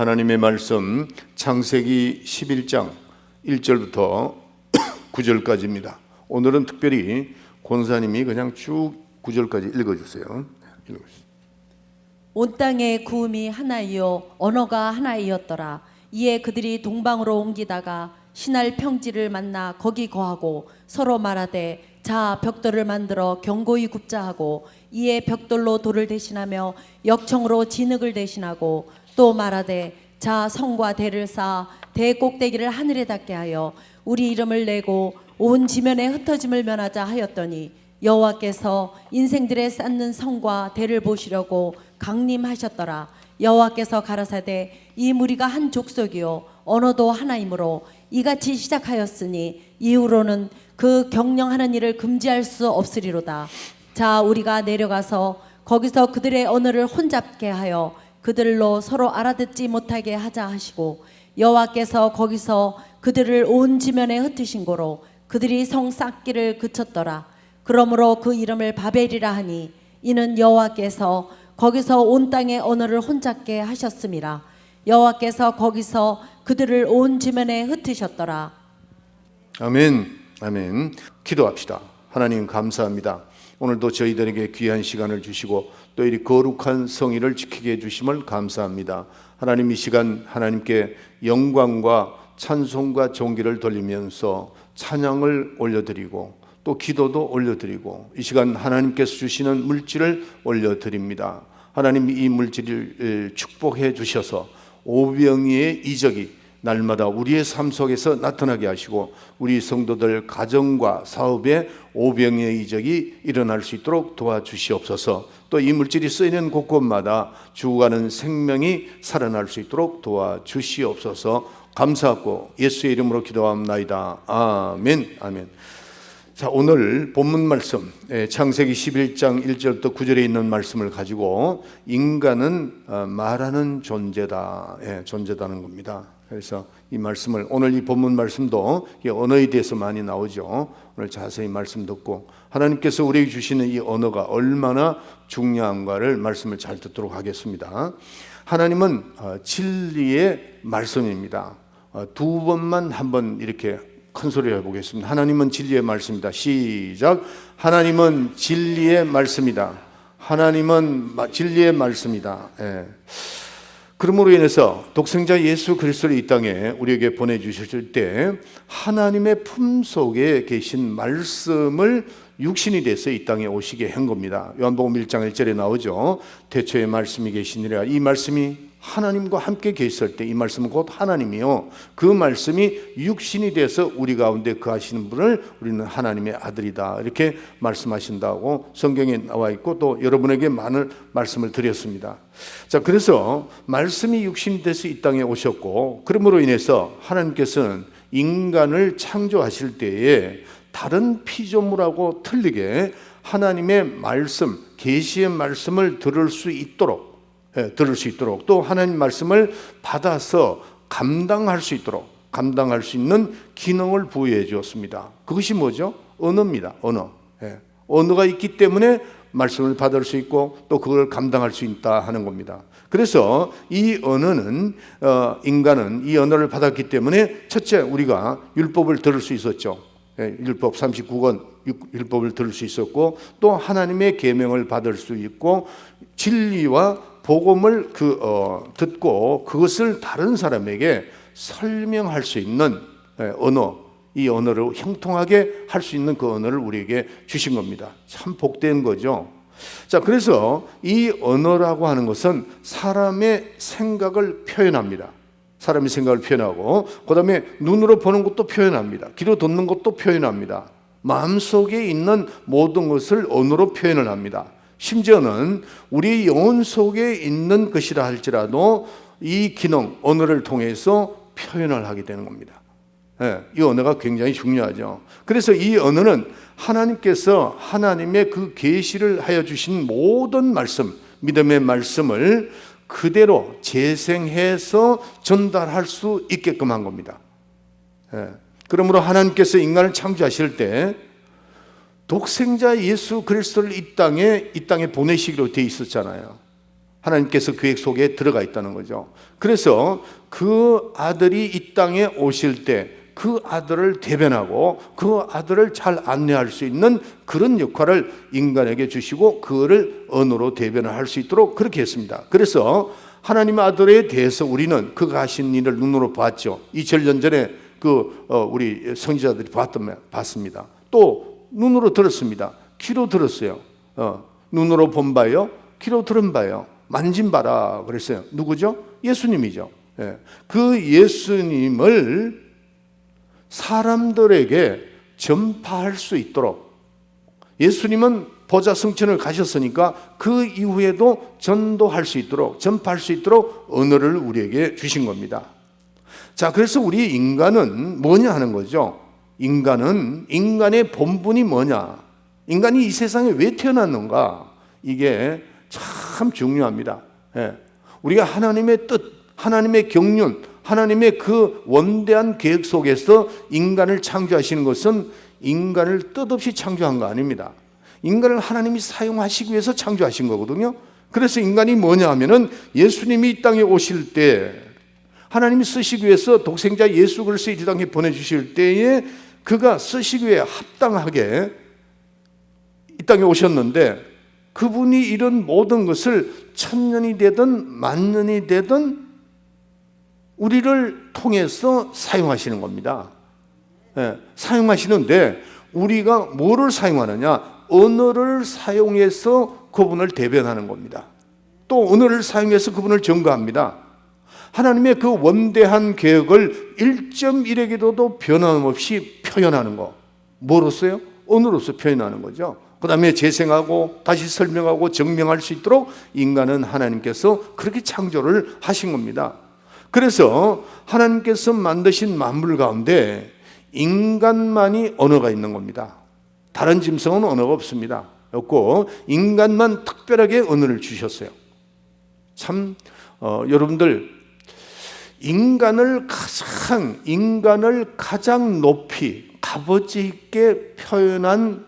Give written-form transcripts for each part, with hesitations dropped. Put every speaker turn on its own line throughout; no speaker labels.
하나님의 말씀 창세기 11장 1절부터 9절까지입니다. 오늘은 특별히 권사님이 그냥 쭉 9절까지 읽어주세요. 읽어주세요.
온 땅에 구음이 하나이요 언어가 하나이었더라. 이에 그들이 동방으로 옮기다가 신할 평지를 만나 거기 거하고 서로 말하되 자 벽돌을 만들어 견고히 굽자 하고 이에 벽돌로 돌을 대신하며 역청으로 진흙을 대신하고 또 말하되 자 성과 대를 쌓아 대 꼭대기를 하늘에 닿게 하여 우리 이름을 내고 온 지면에 흩어짐을 면하자 하였더니 여호와께서 인생들의 쌓는 성과 대를 보시려고 강림하셨더라. 여호와께서 가라사대 이 무리가 한 족속이요 언어도 하나이므로 이같이 시작하였으니 이후로는 그 경영하는 일을 금지할 수 없으리로다. 자 우리가 내려가서 거기서 그들의 언어를 혼잡게 하여 그들로 서로 알아듣지 못하게 하자 하시고 여호와께서 거기서 그들을 온 지면에 흩으신 고로 그들이 성 쌓기를 그쳤더라. 그러므로 그 이름을 바벨이라 하니 이는 여호와께서 거기서 온 땅의 언어를 혼잡게 하셨음이라. 여호와께서 거기서 그들을 온 지면에 흩으셨더라.
아멘. 아멘. 기도합시다. 하나님 감사합니다. 오늘도 저희들에게 귀한 시간을 주시고 또 이 거룩한 성의를 지키게 해주심을 감사합니다. 하나님 이 시간 하나님께 영광과 찬송과 존귀를 돌리면서 찬양을 올려드리고 또 기도도 올려드리고 이 시간 하나님께서 주시는 물질을 올려드립니다. 하나님 이 물질을 축복해 주셔서 오병이의 이적이 날마다 우리의 삶 속에서 나타나게 하시고 우리 성도들 가정과 사업에 오병이의 이적이 일어날 수 있도록 도와주시옵소서. 또 이 물질이 쓰이는 곳곳마다 죽어가는 생명이 살아날 수 있도록 도와주시옵소서. 감사하고 예수의 이름으로 기도합나이다. 아멘. 아멘. 자, 오늘 본문 말씀 창세기 11장 1절부터 9절에 있는 말씀을 가지고 인간은 말하는 존재다, 존재다는 겁니다. 그래서 이 말씀을 오늘 이 본문 말씀도 언어에 대해서 많이 나오죠. 오늘 자세히 말씀 듣고 하나님께서 우리에게 주시는 이 언어가 얼마나 중요한가를 말씀을 잘 듣도록 하겠습니다. 하나님은 진리의 말씀입니다. 두 번만 한번 이렇게 큰 소리로 해보겠습니다. 하나님은 진리의 말씀이다. 시작. 하나님은 진리의 말씀이다. 하나님은 진리의 말씀이다. 그러므로 인해서 독생자 예수 그리스도를 이 땅에 우리에게 보내주셨을 때 하나님의 품속에 계신 말씀을 육신이 돼서 이 땅에 오시게 한 겁니다. 요한복음 1장 1절에 나오죠. 태초에 말씀이 계시니라. 이 말씀이 하나님과 함께 계셨을 때 이 말씀은 곧 하나님이요 그 말씀이 육신이 돼서 우리 가운데 거하시는 분을 우리는 하나님의 아들이다 이렇게 말씀하신다고 성경에 나와 있고 또 여러분에게 많은 말씀을 드렸습니다. 자, 그래서 말씀이 육신이 돼서 이 땅에 오셨고 그러므로 인해서 하나님께서는 인간을 창조하실 때에 다른 피조물하고 틀리게 하나님의 말씀, 계시의 말씀을 들을 수 있도록 또 하나님 말씀을 받아서 감당할 수 있는 기능을 부여해 주었습니다. 그것이 뭐죠? 언어입니다. 언어가 있기 때문에 말씀을 받을 수 있고 또 그걸 감당할 수 있다 하는 겁니다. 그래서 이 언어는 인간은 이 언어를 받았기 때문에 첫째 우리가 율법을 들을 수 있었죠. 율법 39권 율법을 들을 수 있었고 또 하나님의 계명을 받을 수 있고 진리와 복음을 듣고 그것을 다른 사람에게 설명할 수 있는 언어, 이 언어를 형통하게 할 수 있는 그 언어를 우리에게 주신 겁니다. 참 복된 거죠. 자, 그래서 이 언어라고 하는 것은 사람의 생각을 표현합니다. 사람의 생각을 표현하고 그 다음에 눈으로 보는 것도 표현합니다. 귀로 듣는 것도 표현합니다. 마음속에 있는 모든 것을 언어로 표현을 합니다. 심지어는 우리 영혼 속에 있는 것이라 할지라도 이 기능, 언어를 통해서 표현을 하게 되는 겁니다. 이 언어가 굉장히 중요하죠. 그래서 이 언어는 하나님께서 하나님의 그 계시를 하여 주신 모든 말씀, 믿음의 말씀을 그대로 재생해서 전달할 수 있게끔 한 겁니다. 그러므로 하나님께서 인간을 창조하실 때 독생자 예수 그리스도를 이 땅에 보내시기로 되어 있었잖아요. 하나님께서 계획 속에 들어가 있다는 거죠. 그래서 그 아들이 이 땅에 오실 때 그 아들을 대변하고 그 아들을 잘 안내할 수 있는 그런 역할을 인간에게 주시고 그를 언어로 대변을 할 수 있도록 그렇게 했습니다. 그래서 하나님의 아들에 대해서 우리는 그가 하신 일을 눈으로 봤죠. 2000년 전에 우리 선지자들이 봤습니다. 또 눈으로 들었습니다. 귀로 들었어요. 눈으로 본 바요, 귀로 들은 바요, 만진 바라 그랬어요. 누구죠? 예수님이죠. 예. 그 예수님을 사람들에게 전파할 수 있도록, 예수님은 보좌 승천을 가셨으니까 그 이후에도 전도할 수 있도록, 전파할 수 있도록 언어를 우리에게 주신 겁니다. 자, 그래서 우리 인간은 뭐냐 하는 거죠. 인간의 본분이 뭐냐, 인간이 이 세상에 왜 태어났는가, 이게 참 중요합니다. 예. 우리가 하나님의 뜻, 하나님의 경륜, 하나님의 그 원대한 계획 속에서 인간을 창조하시는 것은 인간을 뜻없이 창조한 거 아닙니다. 인간을 하나님이 사용하시기 위해서 창조하신 거거든요. 그래서 인간이 뭐냐 하면은 예수님이 이 땅에 오실 때, 하나님이 쓰시기 위해서 독생자 예수 그리스도를 이 땅에 보내주실 때에 그가 쓰시기 위해 합당하게 이 땅에 오셨는데, 그분이 이런 모든 것을 천년이 되든 만년이 되든 우리를 통해서 사용하시는 겁니다. 예, 사용하시는데 우리가 뭐를 사용하느냐? 언어를 사용해서 그분을 대변하는 겁니다. 또 언어를 사용해서 그분을 증거합니다. 하나님의 그 원대한 계획을 1.1에게도 변함없이 표현하는 거. 뭐로써요? 언어로서 표현하는 거죠. 그 다음에 재생하고 다시 설명하고 증명할 수 있도록 인간은 하나님께서 그렇게 창조를 하신 겁니다. 그래서 하나님께서 만드신 만물 가운데 인간만이 언어가 있는 겁니다. 다른 짐승은 언어가 없습니다. 없고 인간만 특별하게 언어를 주셨어요. 참 여러분들, 인간을 가장 높이 값어치 있게 표현한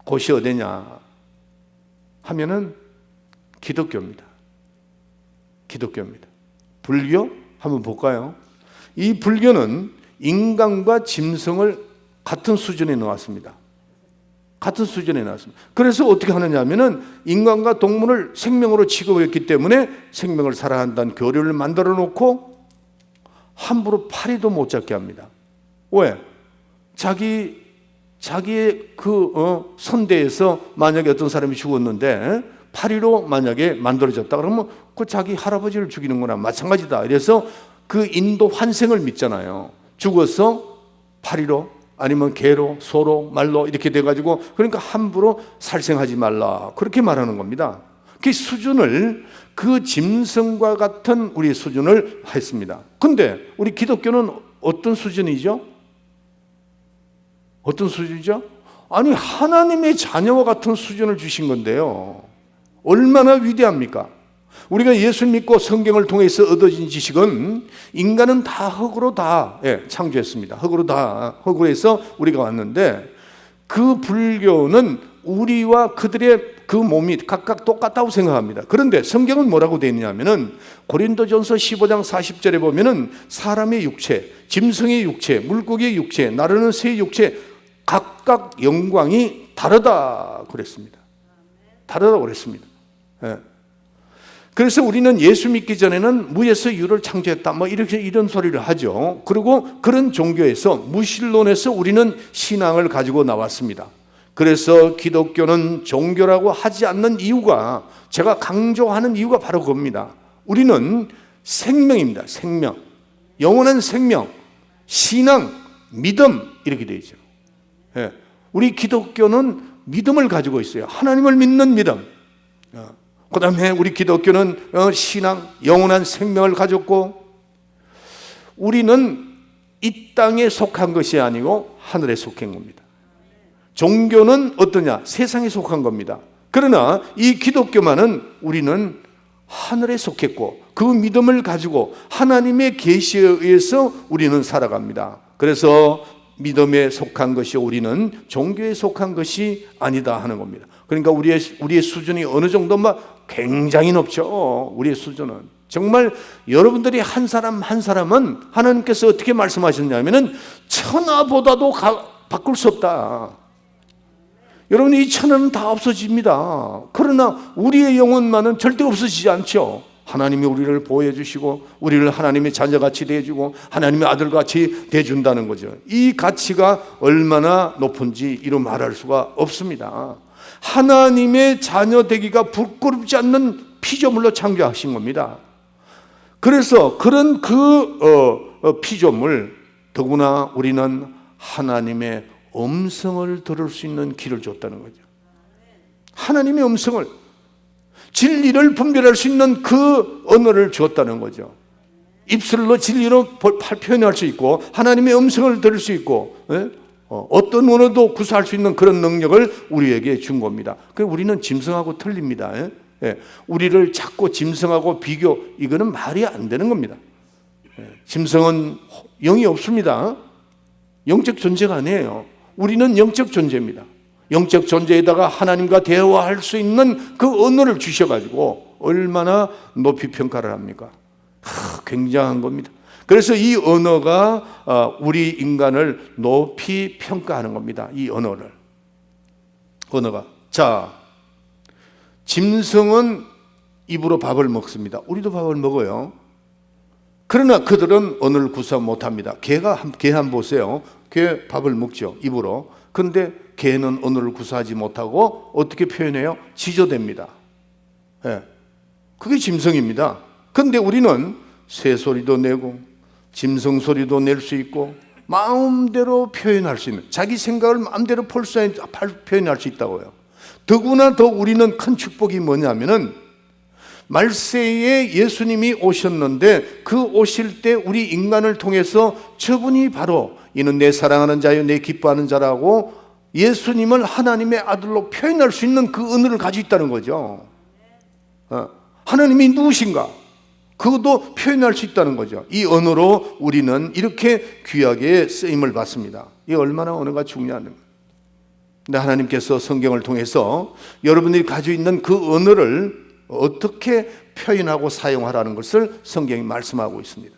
곳이 어디냐 하면은 기독교입니다. 기독교입니다. 불교 한번 볼까요? 이 불교는 인간과 짐승을 같은 수준에 놓았습니다. 같은 수준에 놓았습니다. 그래서 어떻게 하느냐 하면은 인간과 동물을 생명으로 취급했기 때문에 생명을 사랑한다는 교류를 만들어 놓고 함부로 파리도 못 잡게 합니다. 왜? 자기의 선대에서 만약에 어떤 사람이 죽었는데 파리로 만약에 만들어졌다 그러면 그 자기 할아버지를 죽이는 거나 마찬가지다. 그래서 그 인도 환생을 믿잖아요. 죽어서 파리로 아니면 개로, 소로, 말로 이렇게 돼가지고, 그러니까 함부로 살생하지 말라 그렇게 말하는 겁니다. 그 수준을, 그 짐승과 같은 우리 수준을 했습니다. 근데 우리 기독교는 어떤 수준이죠? 어떤 수준이죠? 아니, 하나님의 자녀와 같은 수준을 주신 건데요. 얼마나 위대합니까? 우리가 예수 믿고 성경을 통해서 얻어진 지식은 인간은 다 흙으로 다 창조했습니다. 흙으로 해서 우리가 왔는데, 그 불교는 우리와 그들의 그 몸이 각각 똑같다고 생각합니다. 그런데 성경은 뭐라고 되어 있냐면은 고린도전서 15장 40절에 보면은 사람의 육체, 짐승의 육체, 물고기의 육체, 나르는 새의 육체 각각 영광이 다르다 그랬습니다. 다르다고 그랬습니다. 예. 그래서 우리는 예수 믿기 전에는 무에서 유를 창조했다 이런 소리를 하죠. 그리고 그런 종교에서, 무신론에서 우리는 신앙을 가지고 나왔습니다. 그래서 기독교는 종교라고 하지 않는 이유가, 제가 강조하는 이유가 바로 그겁니다. 우리는 생명입니다. 생명, 영원한 생명, 신앙, 믿음 이렇게 되어 있죠. 예. 우리 기독교는 믿음을 가지고 있어요. 하나님을 믿는 믿음. 그 다음에 우리 기독교는 신앙, 영원한 생명을 가졌고, 우리는 이 땅에 속한 것이 아니고 하늘에 속한 겁니다. 종교는 어떠냐? 세상에 속한 겁니다. 그러나 이 기독교만은 우리는 하늘에 속했고 그 믿음을 가지고 하나님의 계시에 의해서 우리는 살아갑니다. 그래서 믿음에 속한 것이, 우리는 종교에 속한 것이 아니다 하는 겁니다. 그러니까 우리의 수준이 어느 정도만 굉장히 높죠. 우리의 수준은. 정말 여러분들이 한 사람 한 사람은 하나님께서 어떻게 말씀하셨냐면은 천하보다도 바꿀 수 없다. 여러분, 이 천하는 다 없어집니다. 그러나 우리의 영혼만은 절대 없어지지 않죠. 하나님이 우리를 보호해 주시고 우리를 하나님의 자녀같이 대해주고 하나님의 아들같이 대해준다는 거죠. 이 가치가 얼마나 높은지 이루 말할 수가 없습니다. 하나님의 자녀 되기가 부끄럽지 않는 피조물로 창조하신 겁니다. 그래서 그런 피조물, 더구나 우리는 하나님의 음성을 들을 수 있는 귀를 줬다는 거죠. 하나님의 음성을, 진리를 분별할 수 있는 그 언어를 주었다는 거죠. 입술로 진리로 표현할 수 있고 하나님의 음성을 들을 수 있고 어떤 언어도 구사할 수 있는 그런 능력을 우리에게 준 겁니다. 그래서 우리는 짐승하고 틀립니다. 우리를 자꾸 짐승하고 비교, 이거는 말이 안 되는 겁니다. 짐승은 영이 없습니다. 영적 존재가 아니에요. 우리는 영적 존재입니다. 영적 존재에다가 하나님과 대화할 수 있는 그 언어를 주셔가지고 얼마나 높이 평가를 합니까? 굉장한 겁니다. 그래서 이 언어가 우리 인간을 높이 평가하는 겁니다. 이 언어가. 자, 짐승은 입으로 밥을 먹습니다. 우리도 밥을 먹어요. 그러나 그들은 언어를 구사 못합니다. 개 한번 보세요. 개 밥을 먹죠, 입으로. 그런데 개는 언어를 구사하지 못하고 어떻게 표현해요? 지저댑니다. 그게 짐승입니다. 그런데 우리는 새 소리도 내고 짐승 소리도 낼 수 있고 마음대로 표현할 수 있는, 자기 생각을 마음대로 표현할 수 있다고요. 더구나 더 우리는 큰 축복이 뭐냐면은 말세에 예수님이 오셨는데 그 오실 때 우리 인간을 통해서 저분이 바로 이는 내 사랑하는 자요 내 기뻐하는 자라고 예수님을 하나님의 아들로 표현할 수 있는 그 은혜를 가지고 있다는 거죠. 하나님이 누구신가? 그것도 표현할 수 있다는 거죠. 이 언어로 우리는 이렇게 귀하게 쓰임을 받습니다. 이게 얼마나 언어가 중요한 거예요. 근데 하나님께서 성경을 통해서 여러분들이 가지고 있는 그 언어를 어떻게 표현하고 사용하라는 것을 성경이 말씀하고 있습니다.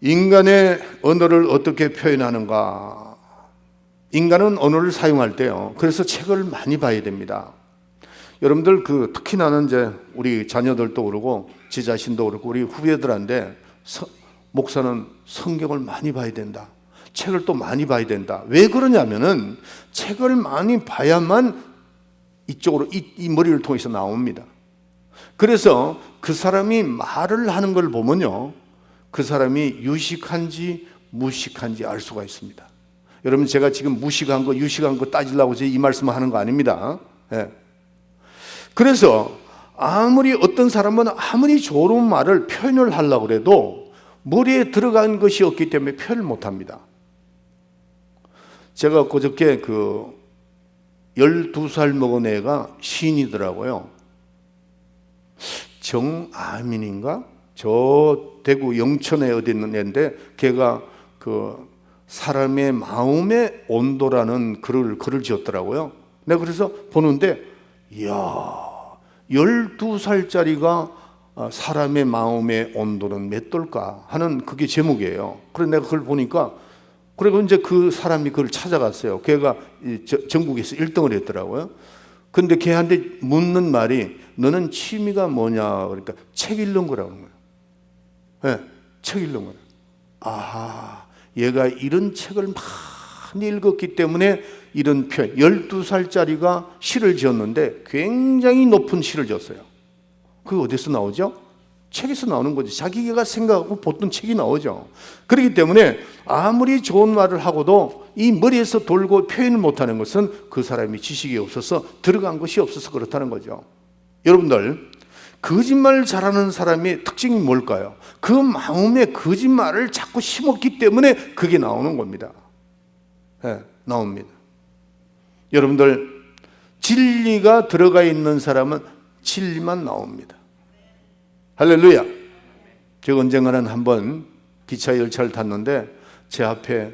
인간의 언어를 어떻게 표현하는가? 인간은 언어를 사용할 때요. 그래서 책을 많이 봐야 됩니다. 여러분들 특히 나는 이제 우리 자녀들도 그러고 제 자신도 그렇고 우리 후배들한테 목사는 성경을 많이 봐야 된다. 책을 또 많이 봐야 된다. 왜 그러냐면은 책을 많이 봐야만 이쪽으로 이 머리를 통해서 나옵니다. 그래서 그 사람이 말을 하는 걸 보면요, 그 사람이 유식한지 무식한지 알 수가 있습니다. 여러분, 제가 지금 무식한 거 유식한 거 따지려고 이 말씀을 하는 거 아닙니다. 그래서 어떤 사람은 아무리 좋은 말을 표현을 하려고 해도 머리에 들어간 것이 없기 때문에 표현을 못합니다. 제가 그저께 12살 먹은 애가 시인이더라고요. 정아민인가? 저 대구 영천에 어디 있는 애인데 걔가 사람의 마음의 온도라는 글을 지었더라고요. 내가 그래서 보는데 이야, 12살짜리가 사람의 마음의 온도는 몇 도일까 하는 그게 제목이에요. 그래서 내가 그걸 보니까 그리고 이제 그 사람이 그걸 찾아갔어요. 걔가 전국에서 1등을 했더라고요. 근데 걔한테 묻는 말이 너는 취미가 뭐냐? 그러니까 책 읽는 거라고 하는 거예요. 책 읽는 거예요. 아하, 얘가 이런 책을 많이 읽었기 때문에 이런 표현, 12살짜리가 시를 지었는데 굉장히 높은 시를 지었어요. 그게 어디서 나오죠? 책에서 나오는 거지. 자기가 생각하고 보던 책이 나오죠. 그렇기 때문에 아무리 좋은 말을 하고도 이 머리에서 돌고 표현을 못하는 것은 그 사람이 지식이 없어서 들어간 것이 없어서 그렇다는 거죠. 여러분들, 거짓말 잘하는 사람의 특징이 뭘까요? 그 마음에 거짓말을 자꾸 심었기 때문에 그게 나오는 겁니다. 나옵니다. 여러분들, 진리가 들어가 있는 사람은 진리만 나옵니다. 할렐루야. 제가 언젠가는 한번 기차 열차를 탔는데 제 앞에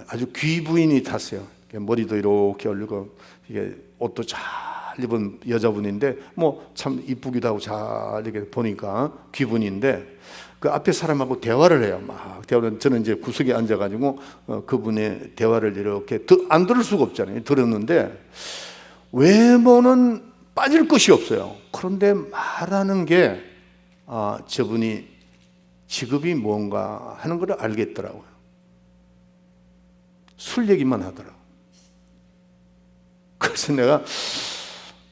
아주 귀부인이 탔어요. 머리도 이렇게 올리고 이게 옷도 잘 입은 여자분인데 뭐 참 이쁘기도 하고 잘 이렇게 보니까 귀분인데 그 앞에 사람하고 대화를 해요. 막 대화를. 저는 이제 구석에 앉아가지고 그분의 대화를 이렇게 안 들을 수가 없잖아요. 들었는데 외모는 빠질 것이 없어요. 그런데 말하는 게 저분이 직업이 뭔가 하는 걸 알겠더라고요. 술 얘기만 하더라고요. 그래서 내가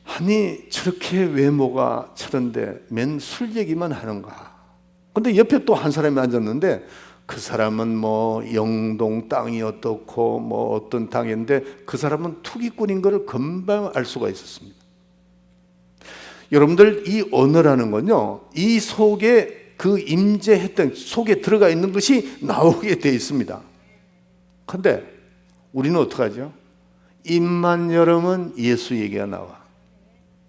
아니 저렇게 외모가 저런데 맨 술 얘기만 하는가. 근데 옆에 또 한 사람이 앉았는데 그 사람은 뭐 영동 땅이 어떻고 뭐 어떤 땅인데 그 사람은 투기꾼인 걸 금방 알 수가 있었습니다. 여러분들 이 언어라는 건요, 이 속에 그 임재했던 속에 들어가 있는 것이 나오게 돼 있습니다. 근데 우리는 어떡하죠? 입만 열으면 예수 얘기가 나와.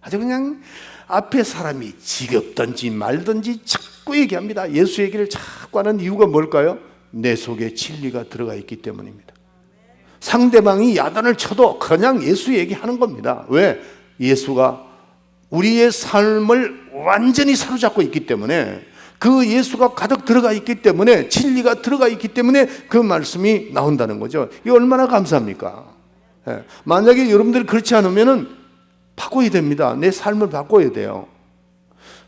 아주 그냥 앞에 사람이 지겹든지 말든지 자꾸 얘기합니다. 예수 얘기를 자꾸 하는 이유가 뭘까요? 내 속에 진리가 들어가 있기 때문입니다. 상대방이 야단을 쳐도 그냥 예수 얘기하는 겁니다. 왜? 예수가 우리의 삶을 완전히 사로잡고 있기 때문에, 그 예수가 가득 들어가 있기 때문에, 진리가 들어가 있기 때문에 그 말씀이 나온다는 거죠. 이게 얼마나 감사합니까? 만약에 여러분들이 그렇지 않으면은 바꿔야 됩니다. 내 삶을 바꿔야 돼요.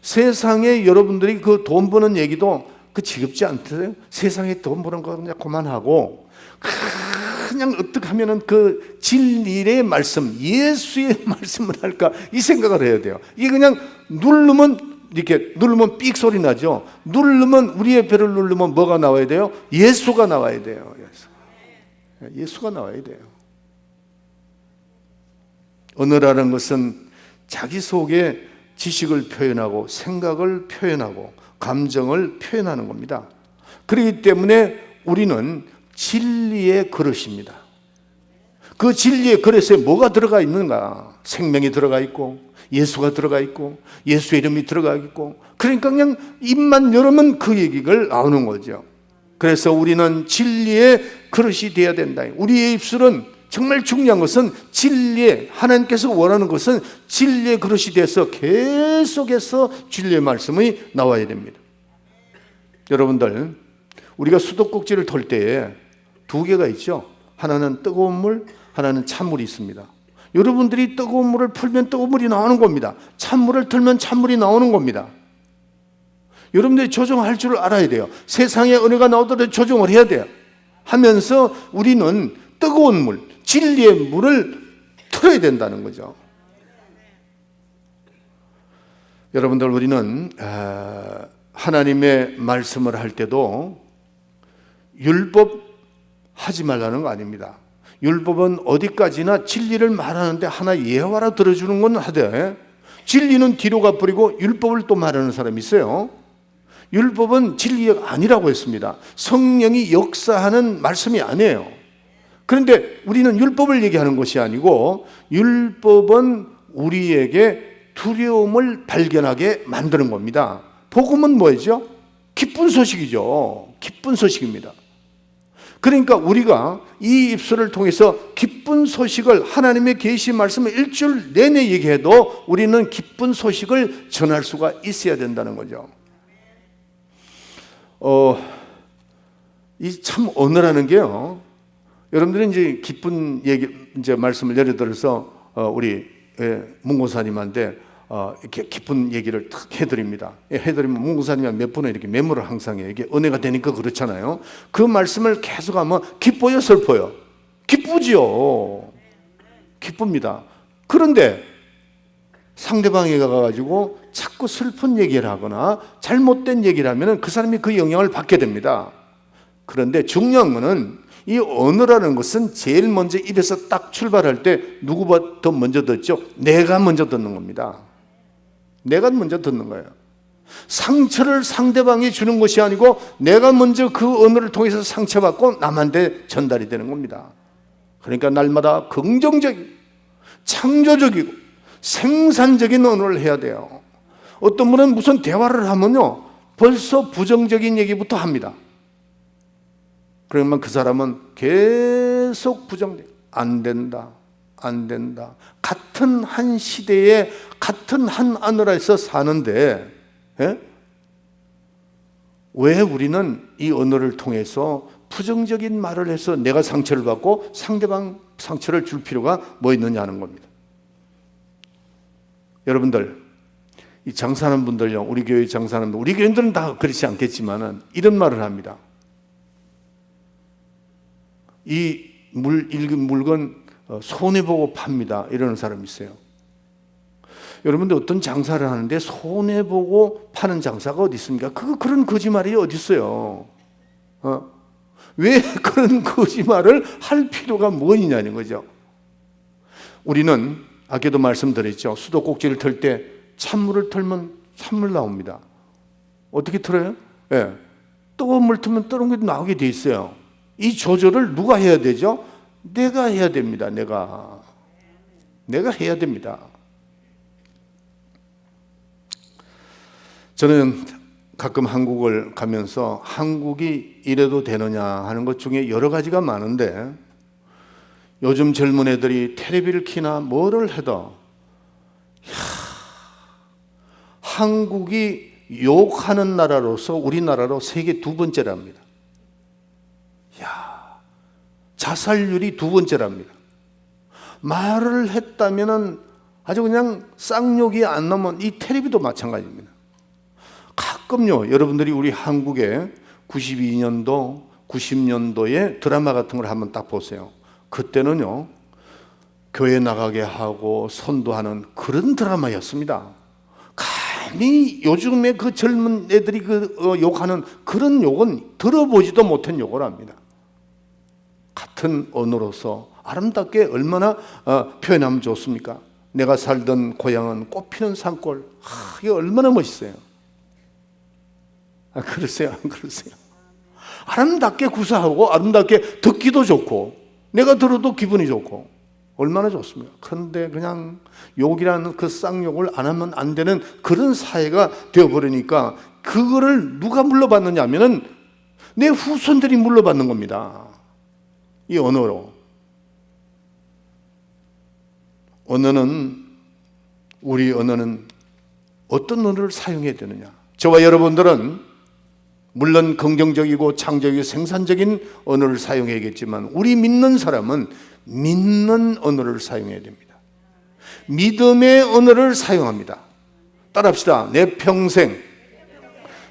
세상에 여러분들이 그 돈 버는 얘기도 그 지겹지 않으세요? 세상에 돈 버는 거 그냥 그만하고 그냥 어떻게 하면은 그 진리의 말씀, 예수의 말씀을 할까 이 생각을 해야 돼요. 이게 그냥 누르면 이렇게 누르면 삑 소리 나죠. 누르면 우리의 배를 누르면 뭐가 나와야 돼요? 예수가 나와야 돼요. 예수가 나와야 돼요. 언어라는 것은 자기 속에 지식을 표현하고 생각을 표현하고 감정을 표현하는 겁니다. 그렇기 때문에 우리는 진리의 그릇입니다. 그 진리의 그릇에 뭐가 들어가 있는가? 생명이 들어가 있고 예수가 들어가 있고 예수의 이름이 들어가 있고, 그러니까 그냥 입만 열으면 그 얘기가 나오는 거죠. 그래서 우리는 진리의 그릇이 되어야 된다. 우리의 입술은 정말 중요한 것은 진리의, 하나님께서 원하는 것은 진리의 그릇이 돼서 계속해서 진리의 말씀이 나와야 됩니다. 여러분들, 우리가 수도꼭지를 털 때에 두 개가 있죠. 하나는 뜨거운 물, 하나는 찬물이 있습니다. 여러분들이 뜨거운 물을 풀면 뜨거운 물이 나오는 겁니다. 찬물을 틀면 찬물이 나오는 겁니다. 여러분들이 조정할 줄 알아야 돼요. 세상에 은혜가 나오더라도 조정을 해야 돼요. 하면서 우리는 뜨거운 물, 진리의 물을 틀어야 된다는 거죠. 여러분들, 우리는 하나님의 말씀을 할 때도 율법 하지 말라는 거 아닙니다. 율법은 어디까지나 진리를 말하는데 하나 예화라 들어주는 건 하되, 진리는 뒤로 가버리고 율법을 또 말하는 사람이 있어요. 율법은 진리가 아니라고 했습니다. 성령이 역사하는 말씀이 아니에요. 그런데 우리는 율법을 얘기하는 것이 아니고, 율법은 우리에게 두려움을 발견하게 만드는 겁니다. 복음은 뭐죠? 기쁜 소식이죠. 기쁜 소식입니다. 그러니까 우리가 이 입술을 통해서 기쁜 소식을, 하나님의 계시 말씀을 일주일 내내 얘기해도 우리는 기쁜 소식을 전할 수가 있어야 된다는 거죠. 이 참 언어라는 게요, 여러분들이 이제 기쁜 얘기, 이제 말씀을 예를 들어서 우리 문고사님한테 이렇게 기쁜 얘기를 탁 해드립니다. 해드리면 문고사님이 몇 번을 이렇게 메모를 항상 해요. 이게 은혜가 되니까 그렇잖아요. 그 말씀을 계속하면 기뻐요, 슬퍼요? 기쁘죠. 기쁩니다. 그런데 상대방에 가가지고 자꾸 슬픈 얘기를 하거나 잘못된 얘기를 하면 그 사람이 그 영향을 받게 됩니다. 그런데 중요한 거는, 이 언어라는 것은 제일 먼저 입에서 딱 출발할 때 누구보다 먼저 듣죠? 내가 먼저 듣는 겁니다. 내가 먼저 듣는 거예요. 상처를 상대방이 주는 것이 아니고 내가 먼저 그 언어를 통해서 상처받고 남한테 전달이 되는 겁니다. 그러니까 날마다 긍정적이고 창조적이고 생산적인 언어를 해야 돼요. 어떤 분은 무슨 대화를 하면요, 벌써 부정적인 얘기부터 합니다. 그러면 그 사람은 계속 부정적, 안 된다, 안 된다. 같은 한 시대에 같은 한 나라에서 사는데 왜 우리는 이 언어를 통해서 부정적인 말을 해서 내가 상처를 받고 상대방 상처를 줄 필요가 뭐 있느냐 하는 겁니다. 여러분들, 이 장사하는 분들요, 우리 교회 장사하는 분들, 우리 교인들은 다 그렇지 않겠지만은 이런 말을 합니다. 이 물건 손해보고 팝니다. 이러는 사람이 있어요. 여러분들 어떤 장사를 하는데 손해보고 파는 장사가 어디 있습니까? 그런 거짓말이 어디 있어요? 왜 그런 거짓말을 할 필요가 뭐 있냐는 거죠. 우리는 아까도 말씀드렸죠. 수도꼭지를 털 때 찬물을 털면 찬물 나옵니다. 어떻게 털어요? 뜨거운 물 틀면 뜨거운 게 나오게 돼 있어요. 이 조절을 누가 해야 되죠? 내가 해야 됩니다. 내가 해야 됩니다. 저는 가끔 한국을 가면서 한국이 이래도 되느냐 하는 것 중에 여러 가지가 많은데, 요즘 젊은 애들이 텔레비를 키나 뭐를 해도 한국이 욕하는 나라로서 우리나라로 세계 두 번째랍니다. 자살률이 두 번째랍니다. 말을 했다면은 아주 그냥 쌍욕이 안 나오면 이 텔레비도 마찬가지입니다. 가끔요, 여러분들이 우리 한국에 92년도, 90년도에 드라마 같은 걸 한번 딱 보세요. 그때는요, 교회 나가게 하고 선도하는 그런 드라마였습니다. 감히 요즘에 그 젊은 애들이 욕하는 그런 욕은 들어보지도 못한 욕을 합니다. 같은 언어로서 아름답게 얼마나 표현하면 좋습니까? 내가 살던 고향은 꽃피는 산골. 이게 얼마나 멋있어요. 그러세요? 안 그러세요? 아름답게 구사하고 아름답게 듣기도 좋고 내가 들어도 기분이 좋고 얼마나 좋습니까? 그런데 그냥 욕이라는 그 쌍욕을 안 하면 안 되는 그런 사회가 되어버리니까 그거를 누가 물러받느냐 하면은 내 후손들이 물러받는 겁니다. 이 언어로. 우리 언어는 어떤 언어를 사용해야 되느냐? 저와 여러분들은 물론 긍정적이고 창조적이고 생산적인 언어를 사용해야겠지만 우리 믿는 사람은 믿는 언어를 사용해야 됩니다. 믿음의 언어를 사용합니다. 따라합시다. 내 평생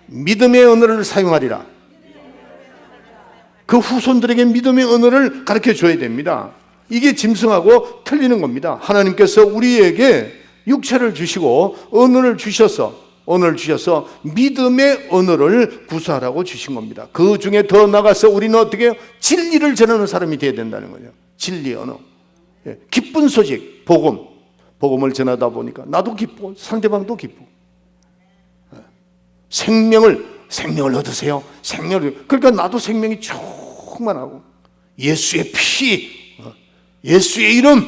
믿음의 언어를 사용하리라. 그 후손들에게 믿음의 언어를 가르쳐 줘야 됩니다. 이게 짐승하고 틀리는 겁니다. 하나님께서 우리에게 육체를 주시고 언어를 주셔서 믿음의 언어를 구사하라고 주신 겁니다. 그 중에 더 나가서 우리는 어떻게 해요? 진리를 전하는 사람이 되어야 된다는 거죠. 진리 언어. 기쁜 소식, 복음을 전하다 보니까 나도 기쁘고 상대방도 기쁘고 생명을 얻으세요. 그러니까 나도 생명이 충만하고 예수의 피, 예수의 이름,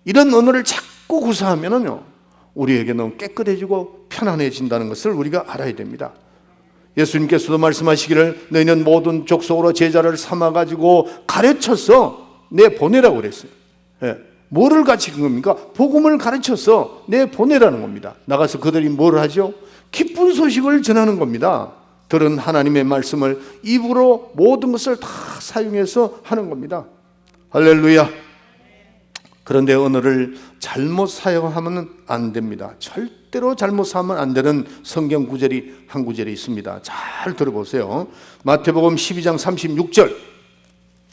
이런 언어를 자꾸 구사하면은요 우리에게는 깨끗해지고 편안해진다는 것을 우리가 알아야 됩니다. 예수님께서도 말씀하시기를 너희는 모든 족속으로 제자를 삼아가지고 가르쳐서 내보내라고 그랬어요. 뭐를 가르치는 겁니까? 복음을 가르쳐서 내보내라는 겁니다. 나가서 그들이 뭘 하죠? 기쁜 소식을 전하는 겁니다. 들은 하나님의 말씀을 입으로 모든 것을 다 사용해서 하는 겁니다. 할렐루야. 그런데 언어를 잘못 사용하면 안 됩니다. 절대로 잘못 사용하면 안 되는 성경 구절이 한 구절이 있습니다. 잘 들어보세요. 마태복음 12장 36절.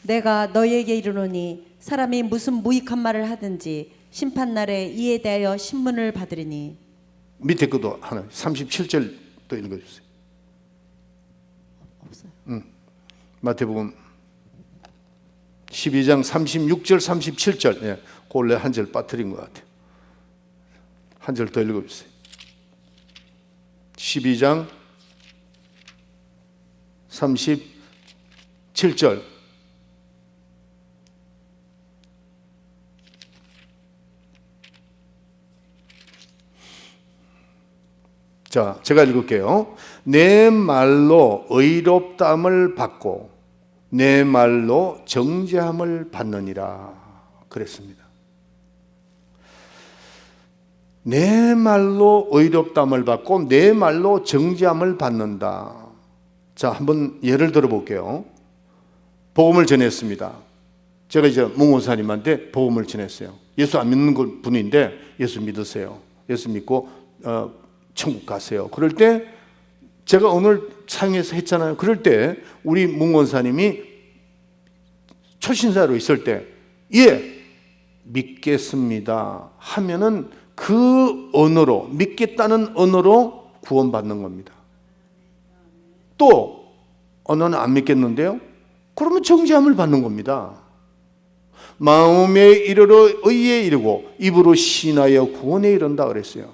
내가 너희에게 이르노니 사람이 무슨 무익한 말을 하든지 심판날에 이에 대하여 신문을 받으리니. 밑에
것도 하나 37절 또 읽어주세요.
없어요.
마태복음 12장 36절 37절. 원래 한 절 빠뜨린 것 같아요. 한 절 더 읽어주세요. 12장 37절. 자, 제가 읽을게요. 내 말로 의롭다함을 받고 내 말로 정죄함을 받느니라 그랬습니다. 내 말로 의롭다함을 받고 내 말로 정죄함을 받는다. 자, 한번 예를 들어 볼게요. 복음을 전했습니다. 제가 이제 몽원사님한테 복음을 전했어요. 예수 안 믿는 분인데 예수 믿으세요. 예수 믿고 천국 가세요. 그럴 때 제가 오늘 상에서 했잖아요. 그럴 때 우리 몽원사님이 초신자로 있을 때 예, 믿겠습니다 하면은 그 언어로, 믿겠다는 언어로 구원받는 겁니다. 또 언어는 안 믿겠는데요? 그러면 정죄함을 받는 겁니다. 마음에 이르러 의에 이르고 입으로 신하여 구원에 이른다 그랬어요.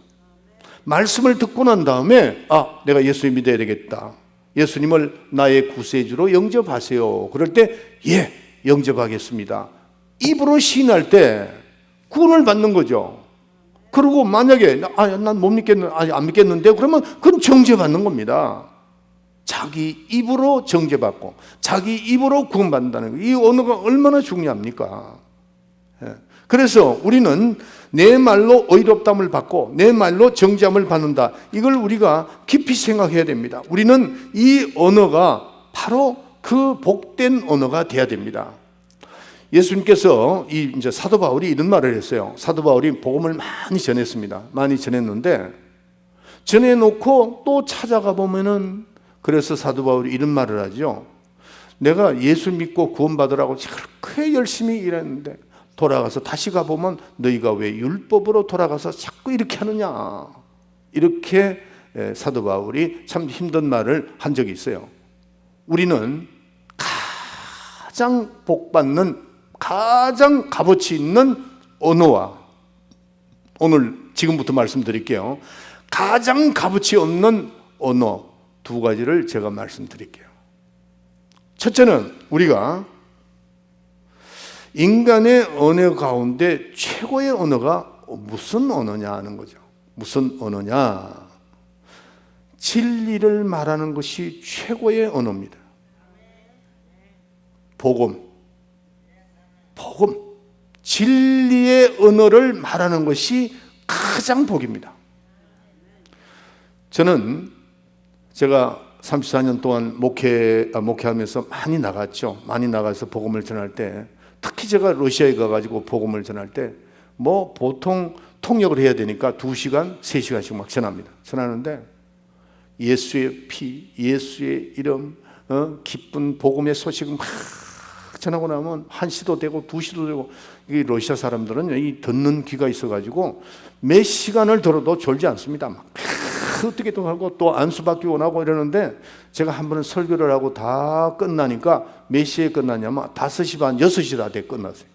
말씀을 듣고 난 다음에 내가 예수 믿어야 되겠다. 예수님을 나의 구세주로 영접하세요. 그럴 때 예, 영접하겠습니다. 입으로 시인할 때 구원을 받는 거죠. 그리고 만약에 난 못 믿겠는데, 안 믿겠는데 그러면 그건 정죄받는 겁니다. 자기 입으로 정죄받고 자기 입으로 구원받는다는 거예요. 이 언어가 얼마나 중요합니까? 그래서 우리는 내 말로 의롭다함을 받고 내 말로 정죄함을 받는다. 이걸 우리가 깊이 생각해야 됩니다. 우리는 이 언어가 바로 그 복된 언어가 돼야 됩니다. 예수님께서 이제 사도 바울이 이런 말을 했어요. 사도 바울이 복음을 많이 전했습니다. 많이 전했는데 전해놓고 또 찾아가 보면은 그래서 사도 바울이 이런 말을 하죠. 내가 예수 믿고 구원받으라고 그렇게 열심히 일했는데 돌아가서 다시 가보면 너희가 왜 율법으로 돌아가서 자꾸 이렇게 하느냐. 이렇게 사도 바울이 참 힘든 말을 한 적이 있어요. 우리는 가장 복받는 가장 값어치 있는 언어와 오늘 지금부터 말씀드릴게요. 가장 값어치 없는 언어 두 가지를 제가 말씀드릴게요. 첫째는 우리가 인간의 언어 가운데 최고의 언어가 무슨 언어냐 하는 거죠. 무슨 언어냐? 진리를 말하는 것이 최고의 언어입니다. 복음. 진리의 언어를 말하는 것이 가장 복입니다. 저는 제가 34년 동안 목회하면서 많이 나갔죠. 많이 나가서 복음을 전할 때 특히 제가 러시아에 가가지고 복음을 전할 때 보통 통역을 해야 되니까 2시간, 3시간씩 막 전합니다. 전하는데 예수의 피, 예수의 이름, 기쁜 복음의 소식을 막 전하고 나면 1시도 되고 2시도 되고 이 러시아 사람들은 이 듣는 귀가 있어가지고 몇 시간을 들어도 졸지 않습니다. 막 어떻게든 하고 또 안수받기 원하고 이러는데 제가 한 번은 설교를 하고 다 끝나니까 몇 시에 끝나냐면 5시 반, 6시 다 돼 끝났어요.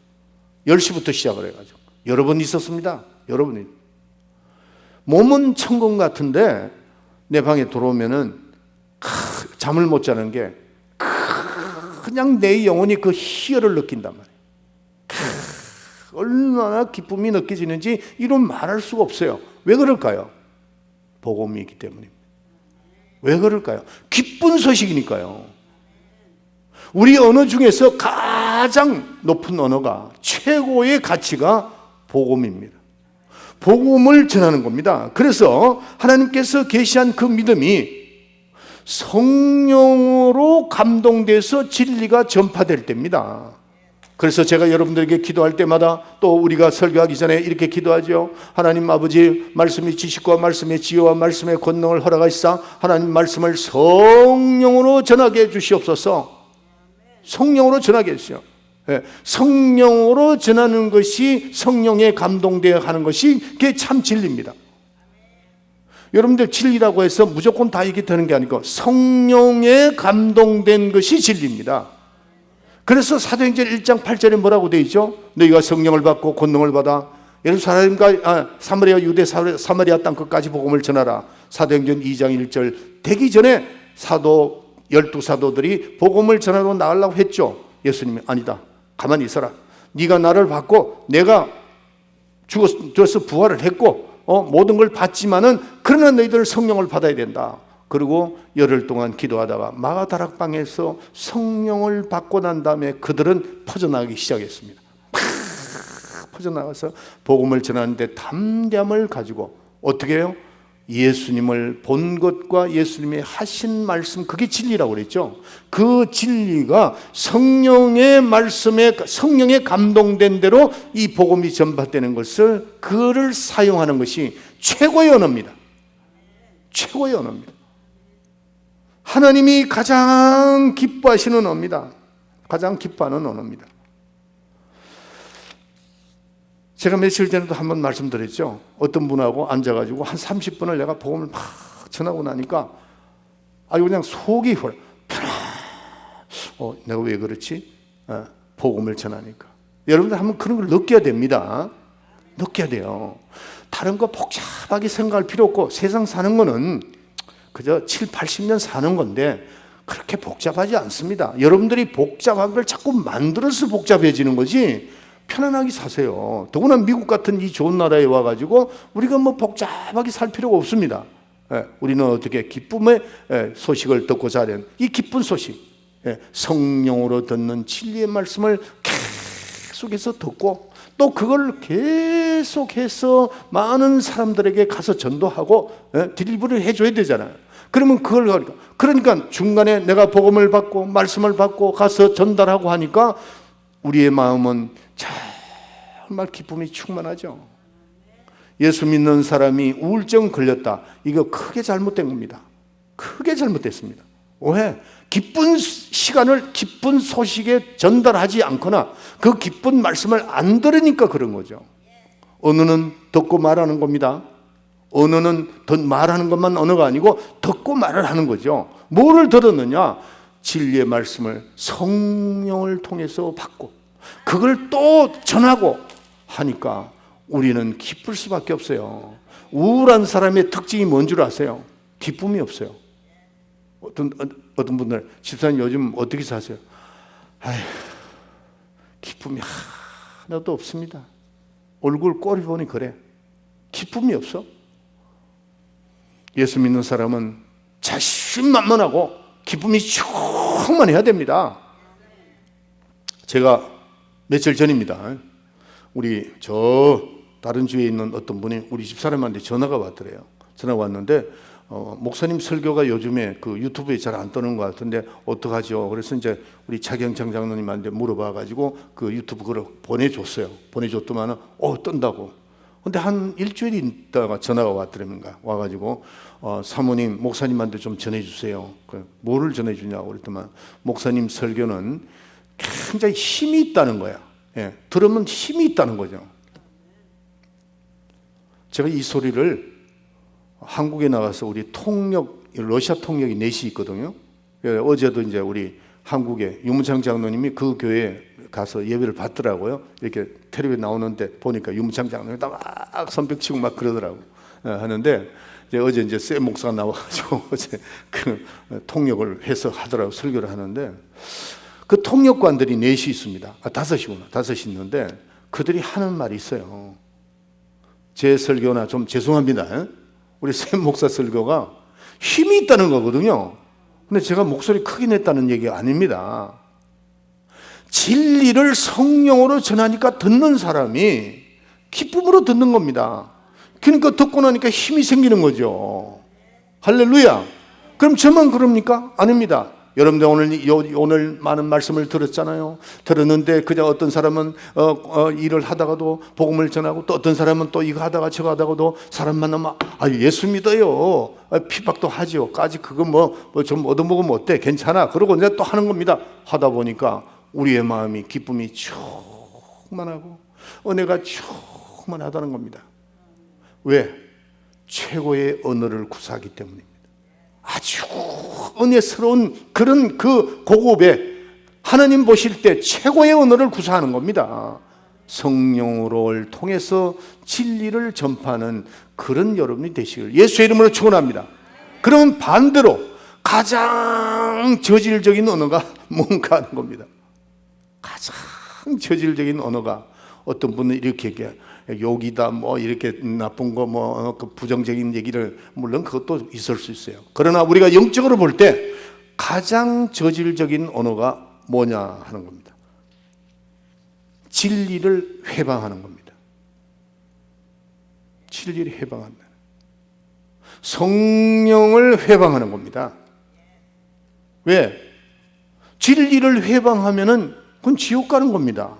10시부터 시작을 해가지고 여러 번 있었습니다. 여러분이 몸은 천국 같은데 내 방에 들어오면은 잠을 못 자는 게 그냥 내 영혼이 그 희열을 느낀단 말이에요. 얼마나 기쁨이 느껴지는지 이런 말할 수가 없어요. 왜 그럴까요? 복음이 있기 때문입니다. 왜 그럴까요? 기쁜 소식이니까요. 우리 언어 중에서 가장 높은 언어가 최고의 가치가 복음입니다. 복음을 전하는 겁니다. 그래서 하나님께서 계시한 그 믿음이 성령으로 감동돼서 진리가 전파될 때입니다. 그래서 제가 여러분들에게 기도할 때마다 또 우리가 설교하기 전에 이렇게 기도하죠. 하나님 아버지, 말씀의 지식과 말씀의 지혜와 말씀의 권능을 허락하시사 하나님 말씀을 성령으로 전하게 해주시옵소서. 성령으로 전하게 해주시오. 성령으로 전하는 것이 성령에 감동되어 하는 것이 그게 참 진리입니다. 여러분들 진리라고 해서 무조건 다 이게 되는 게 아니고 성령에 감동된 것이 진리입니다. 그래서 사도행전 1장 8절에 뭐라고 되어 있죠? 너희가 성령을 받고 권능을 받아 예루살렘과 사마리아 유대 사마리아 땅 끝까지 복음을 전하라. 사도행전 2장 1절 되기 전에 12사도들이 복음을 전하러 나가려고 했죠. 예수님이 아니다. 가만히 있어라. 네가 나를 받고 내가 죽어서 부활을 했고 모든 걸 받지만은 그러나 너희들 성령을 받아야 된다. 그리고 열흘 동안 기도하다가 마가다락방에서 성령을 받고 난 다음에 그들은 퍼져나가기 시작했습니다. 퍼져나가서 복음을 전하는데 담대함을 가지고 어떻게 해요? 예수님을 본 것과 예수님이 하신 말씀, 그게 진리라고 그랬죠. 그 진리가 성령의 말씀에, 성령에 감동된 대로 이 복음이 전파되는 것을, 그를 사용하는 것이 최고의 언어입니다. 최고의 언어입니다. 하나님이 가장 기뻐하시는 언어입니다. 가장 기뻐하는 언어입니다. 제가 며칠 전에도 한번 말씀드렸죠. 어떤 분하고 앉아가지고 한 30분을 내가 복음을 막 전하고 나니까 아주 그냥 속이 내가 왜 그렇지? 복음을 전하니까. 여러분들 한번 그런 걸 느껴야 됩니다. 느껴야 돼요. 다른 거 복잡하게 생각할 필요 없고, 세상 사는 거는 그저 7, 80년 사는 건데 그렇게 복잡하지 않습니다. 여러분들이 복잡한 걸 자꾸 만들어서 복잡해지는 거지, 편안하게 사세요. 더구나 미국 같은 이 좋은 나라에 와가지고 우리가 뭐 복잡하게 살 필요가 없습니다. 우리는 어떻게 기쁨의 소식을 듣고 자는 이 기쁜 소식, 성령으로 듣는 진리의 말씀을 계속해서 듣고 또 그걸 계속해서 많은 사람들에게 가서 전도하고 딜리버리를 해줘야 되잖아요. 그러면 그러니까 중간에 내가 복음을 받고 말씀을 받고 가서 전달하고 하니까 우리의 마음은 정말 기쁨이 충만하죠. 예수 믿는 사람이 우울증 걸렸다, 이거 크게 잘못된 겁니다. 크게 잘못됐습니다. 왜? 기쁜 시간을 기쁜 소식에 전달하지 않거나 그 기쁜 말씀을 안 들으니까 그런 거죠. 언어는 듣고 말하는 겁니다. 언어는 말하는 것만 언어가 아니고 듣고 말을 하는 거죠. 뭐를 들었느냐? 진리의 말씀을 성령을 통해서 받고 그걸 또 전하고 하니까 우리는 기쁠 수밖에 없어요. 우울한 사람의 특징이 뭔 줄 아세요? 기쁨이 없어요. 어떤 분들, 집사님 요즘 어떻게 사세요? 아휴, 기쁨이 하나도 없습니다. 얼굴 꼴이 보니 그래. 기쁨이 없어. 예수 믿는 사람은 자신만만하고 기쁨이 충만해야 됩니다. 제가 며칠 전입니다. 우리 다른 주에 있는 어떤 분이 우리 집사람한테 전화가 왔더래요. 전화가 왔는데 목사님 설교가 요즘에 그 유튜브에 잘 안 뜨는 것 같은데 어떡하죠? 그래서 이제 우리 차경창 장로님한테 물어봐가지고 그 유튜브 그걸 보내줬어요. 보내줬더만은 뜬다고. 근데 한 일주일 있다가 전화가 왔더랍니다. 와가지고 사모님, 목사님한테 좀 전해주세요. 뭐를 전해주냐고 그랬더만 목사님 설교는 굉장히 힘이 있다는 거야. 들으면 힘이 있다는 거죠. 제가 이 소리를 한국에 나가서 우리 러시아 통역이 넷이 있거든요. 어제도 이제 우리 한국에 유문창 장로님이 그 교회에 가서 예배를 받더라고요. 이렇게 텔레비에 나오는데 보니까 유문창 장로님이 막 선벽치고 막 그러더라고. 하는데 어제 이제 세 목사가 나와가지고 어제 그 통역을 해서 하더라고, 설교를 하는데 그 통역관들이 넷이 있습니다. 다섯이 있는데 그들이 하는 말이 있어요. 제 설교나 좀 죄송합니다. 우리 샘 목사 설교가 힘이 있다는 거거든요. 근데 제가 목소리 크게 냈다는 얘기가 아닙니다. 진리를 성령으로 전하니까 듣는 사람이 기쁨으로 듣는 겁니다. 그러니까 듣고 나니까 힘이 생기는 거죠. 할렐루야. 그럼 저만 그럽니까? 아닙니다. 여러분들 오늘 많은 말씀을 들었잖아요. 들었는데 그냥 어떤 사람은 일을 하다가도 복음을 전하고, 또 어떤 사람은 또 이거 하다가 저거 하다가도 사람 만나면 예수 믿어요. 핍박도 하죠. 까지 그거 좀 얻어먹으면 어때? 괜찮아. 그러고 이제 또 하는 겁니다. 하다 보니까 우리의 마음이 기쁨이 충만하고 은혜가 충만하다는 겁니다. 왜? 최고의 언어를 구사하기 때문입니다. 아주 은혜스러운 그런 그 고급에 하나님 보실 때 최고의 언어를 구사하는 겁니다. 성령을 통해서 진리를 전파하는 그런 여러분이 되시길 예수의 이름으로 축원합니다. 그러면 반대로 가장 저질적인 언어가 뭔가 하는 겁니다. 가장 저질적인 언어가, 어떤 분은 이렇게 얘기해요. 욕이다, 이렇게 나쁜 거, 그 부정적인 얘기를, 물론 그것도 있을 수 있어요. 그러나 우리가 영적으로 볼 때 가장 저질적인 언어가 뭐냐 하는 겁니다. 진리를 회방하는 겁니다. 진리를 해방한다. 성령을 해방하는 겁니다. 왜? 진리를 해방하면은 그건 지옥 가는 겁니다.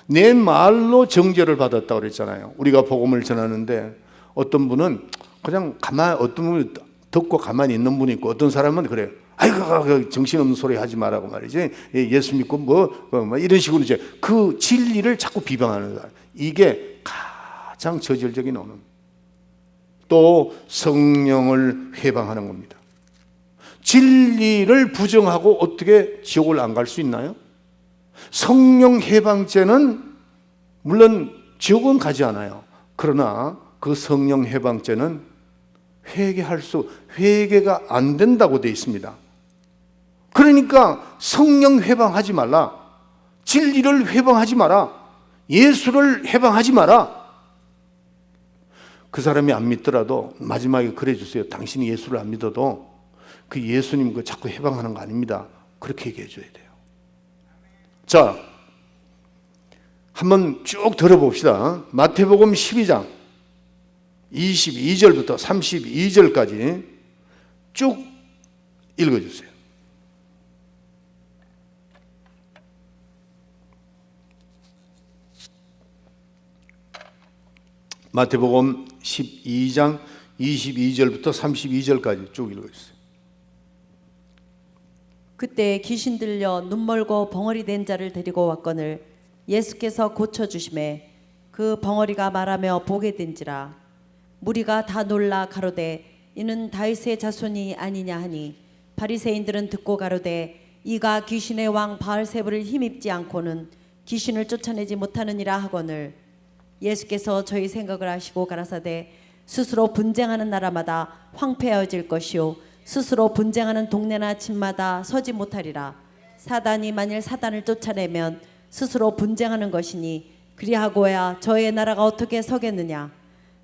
내 말로 정죄를 받았다고 그랬잖아요. 우리가 복음을 전하는데 어떤 분은 그냥 어떤 분은 듣고 가만히 있는 분이 있고, 어떤 사람은 그래요. 아이고, 정신없는 소리 하지 말라고 말이지. 예수 믿고 뭐 이런 식으로 이제 그 진리를 자꾸 비방하는 거야. 이게 가장 저질적인 언어. 또 성령을 해방하는 겁니다. 진리를 부정하고 어떻게 지옥을 안 갈 수 있나요? 성령 해방죄는 물론 지옥은 가지 않아요. 그러나 그 성령 해방죄는 회개가 안 된다고 되어 있습니다. 그러니까 성령 해방하지 말라, 진리를 해방하지 마라, 예수를 해방하지 마라. 그 사람이 안 믿더라도 마지막에 그래 주세요. 당신이 예수를 안 믿어도 그 예수님 그 자꾸 해방하는 거 아닙니다. 그렇게 얘기해 줘야 돼요. 자, 한번 쭉 들어봅시다. 마태복음 12장 22절부터 32절까지 쭉 읽어주세요. 마태복음 12장 22절부터 32절까지 쭉 읽어주세요.
그때 귀신 들려 눈멀고 벙어리 된 자를 데리고 왔거늘 예수께서 고쳐주심에 그 벙어리가 말하며 보게 된지라. 무리가 다 놀라 가로되 이는 다윗의 자손이 아니냐 하니, 바리새인들은 듣고 가로되 이가 귀신의 왕 바알세불을 힘입지 않고는 귀신을 쫓아내지 못하느니라 하거늘, 예수께서 저희 생각을 하시고 가라사대 스스로 분쟁하는 나라마다 황폐해질 것이요 스스로 분쟁하는 동네나 집마다 서지 못하리라. 사단이 만일 사단을 쫓아내면 스스로 분쟁하는 것이니 그리하고야 저의 나라가 어떻게 서겠느냐.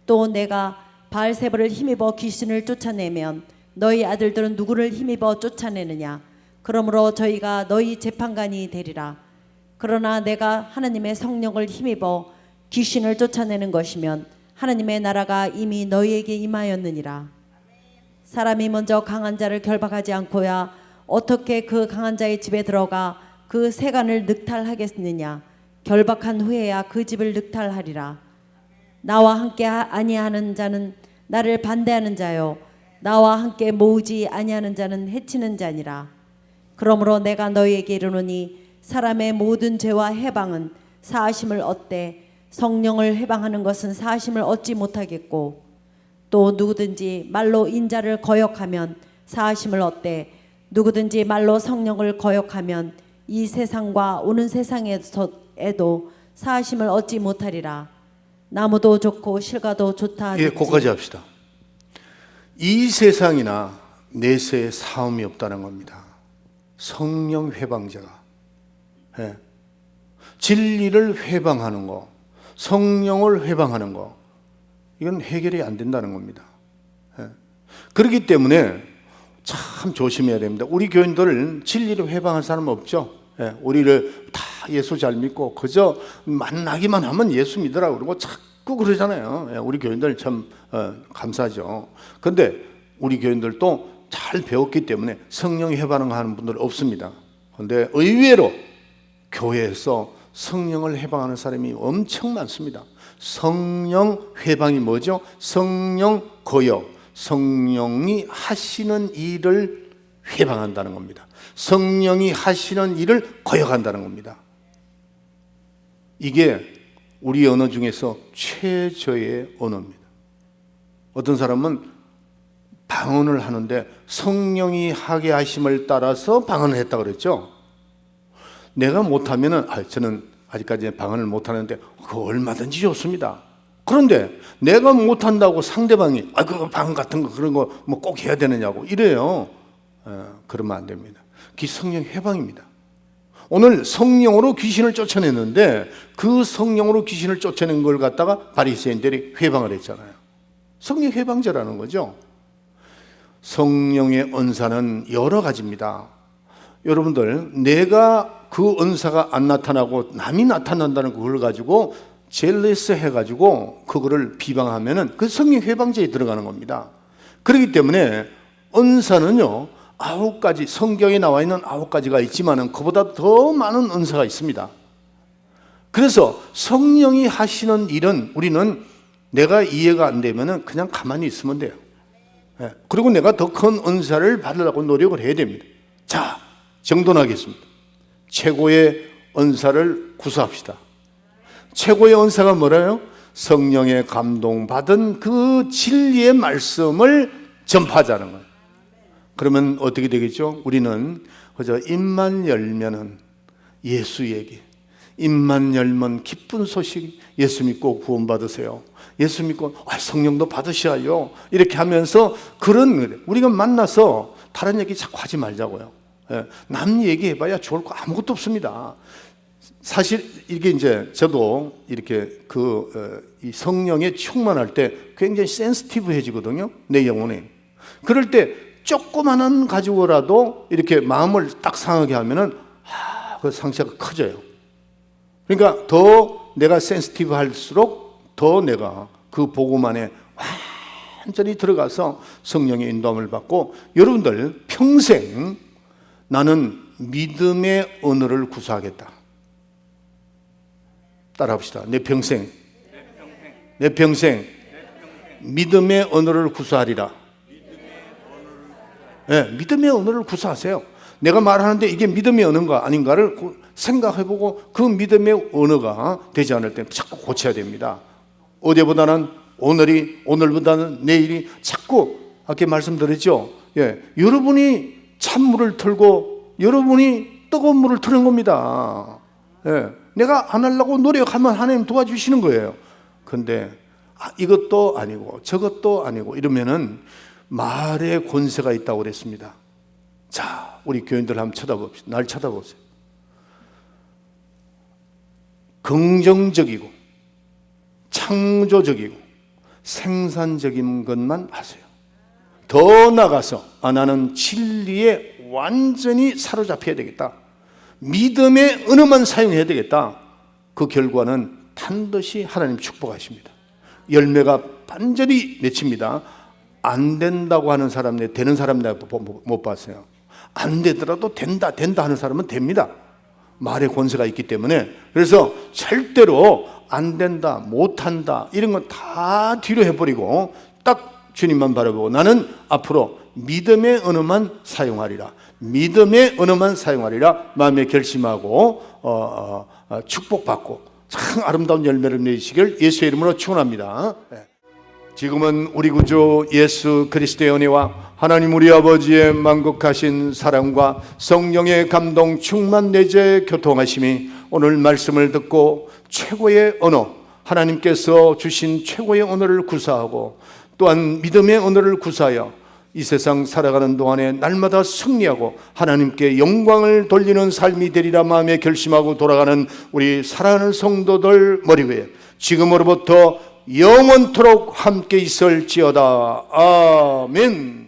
또 내가 바알세불을 힘입어 귀신을 쫓아내면 너희 아들들은 누구를 힘입어 쫓아내느냐. 그러므로 저희가 너희 재판관이 되리라. 그러나 내가 하나님의 성령을 힘입어 귀신을 쫓아내는 것이면 하나님의 나라가 이미 너희에게 임하였느니라. 사람이 먼저 강한 자를 결박하지 않고야 어떻게 그 강한 자의 집에 들어가 그 세간을 늑탈하겠느냐. 결박한 후에야 그 집을 늑탈하리라. 나와 함께 아니하는 자는 나를 반대하는 자요 나와 함께 모으지 아니하는 자는 해치는 자니라. 그러므로 내가 너희에게 이르노니 사람의 모든 죄와 해방은 사하심을 얻되 성령을 해방하는 것은 사하심을 얻지 못하겠고, 또 누구든지 말로 인자를 거역하면 사하심을 얻되 누구든지 말로 성령을 거역하면 이 세상과 오는 세상에도 사하심을 얻지 못하리라. 나무도 좋고 실과도 좋다.
예, 거기까지 합시다. 이 세상이나 내세에 사움이 없다는 겁니다. 성령 회방자가, 예. 진리를 회방하는 거, 성령을 회방하는 거, 이건 해결이 안 된다는 겁니다. 예. 그렇기 때문에 참 조심해야 됩니다. 우리 교인들 진리를 회방할 사람 없죠. 예. 우리를 다 예수 잘 믿고 그저 만나기만 하면 예수 믿으라고 그러고 자꾸 그러잖아요. 예. 우리 교인들 참 감사하죠. 그런데 우리 교인들도 잘 배웠기 때문에 성령 해방하는 분들 없습니다. 그런데 의외로 교회에서 성령을 해방하는 사람이 엄청 많습니다. 성령 회방이 뭐죠? 성령 거역, 성령이 하시는 일을 회방한다는 겁니다. 성령이 하시는 일을 거역한다는 겁니다. 이게 우리 언어 중에서 최저의 언어입니다. 어떤 사람은 방언을 하는데 성령이 하게 하심을 따라서 방언을 했다고 그랬죠. 내가 못하면은 저는 아직까지 방언을 못하는데 그거 얼마든지 좋습니다. 그런데 내가 못한다고 상대방이 그 방언 같은 거 그런 거 뭐 꼭 해야 되느냐고 이래요. 그러면 안 됩니다. 그게 성령 해방입니다. 오늘 성령으로 귀신을 쫓아냈는데 그 성령으로 귀신을 쫓아낸 걸 갖다가 바리새인들이 회방을 했잖아요. 성령 해방자라는 거죠. 성령의 은사는 여러 가지입니다. 여러분들, 내가 그 은사가 안 나타나고 남이 나타난다는 그걸 가지고 젤레스 해가지고 그거를 비방하면은 그 성령 회방죄에 들어가는 겁니다. 그렇기 때문에 은사는요 9가지, 성경에 나와 있는 9가지가 있지만은 그보다 더 많은 은사가 있습니다. 그래서 성령이 하시는 일은 우리는 내가 이해가 안 되면은 그냥 가만히 있으면 돼요. 그리고 내가 더 큰 은사를 받으려고 노력을 해야 됩니다. 자, 정돈하겠습니다. 최고의 은사를 구사합시다. 최고의 은사가 뭐라요? 성령의 감동받은 그 진리의 말씀을 전파하자는 거예요. 그러면 어떻게 되겠죠? 우리는 그저 입만 열면은 예수 얘기, 입만 열면 기쁜 소식, 예수 믿고 구원받으세요. 예수 믿고 성령도 받으셔요. 이렇게 하면서 그런 우리가 만나서 다른 얘기 자꾸 하지 말자고요. 남 얘기해봐야 좋을 거 아무것도 없습니다. 사실 이게 이제 저도 이렇게 이 성령에 충만할 때 굉장히 센시티브해지거든요. 내 영혼이. 그럴 때 조그마한 가지고라도 이렇게 마음을 딱 상하게 하면은 그 상처가 커져요. 그러니까 더 내가 센시티브 할수록 더 내가 그 복음 안에 완전히 들어가서 성령의 인도함을 받고 여러분들 평생 나는 믿음의 언어를 구사하겠다. 따라합시다. 내 평생 믿음의 언어를 구사하리라. 믿음의 언어를 구사하세요. 내가 말하는데 이게 믿음의 언어인가 아닌가를 생각해보고 그 믿음의 언어가 되지 않을 때 자꾸 고쳐야 됩니다. 어제보다는 오늘보다는 내일이 자꾸 아까 말씀드렸죠. 여러분이 찬물을 틀고 여러분이 뜨거운 물을 트는 겁니다. 내가 안 하려고 노력하면 하나님 도와주시는 거예요. 근데 이것도 아니고 저것도 아니고 이러면은 말에 권세가 있다고 그랬습니다. 자, 우리 교인들 한번 쳐다봅시다. 날 쳐다보세요. 긍정적이고 창조적이고 생산적인 것만 하세요. 더 나가서 나는 진리에 완전히 사로잡혀야 되겠다. 믿음의 언어만 사용해야 되겠다. 그 결과는 반드시 하나님 축복하십니다. 열매가 반절히 맺힙니다. 안 된다고 하는 사람, 되는 사람 내가 못 봤어요. 안 되더라도 된다 하는 사람은 됩니다. 말의 권세가 있기 때문에. 그래서 절대로 안 된다, 못한다 이런 건 다 뒤로 해버리고 딱 주님만 바라보고 나는 앞으로 믿음의 언어만 사용하리라. 믿음의 언어만 사용하리라 마음에 결심하고 축복받고 참 아름다운 열매를 맺으시길 예수의 이름으로 축원합니다. 지금은 우리 구주 예수 그리스도의 은혜와 하나님 우리 아버지의 만국하신 사랑과 성령의 감동 충만 내재 교통하심이 오늘 말씀을 듣고 최고의 언어, 하나님께서 주신 최고의 언어를 구사하고 또한 믿음의 언어를 구사하여 이 세상 살아가는 동안에 날마다 승리하고 하나님께 영광을 돌리는 삶이 되리라 마음에 결심하고 돌아가는 우리 사랑하는 성도들 머리 위에 지금으로부터 영원토록 함께 있을지어다. 아멘.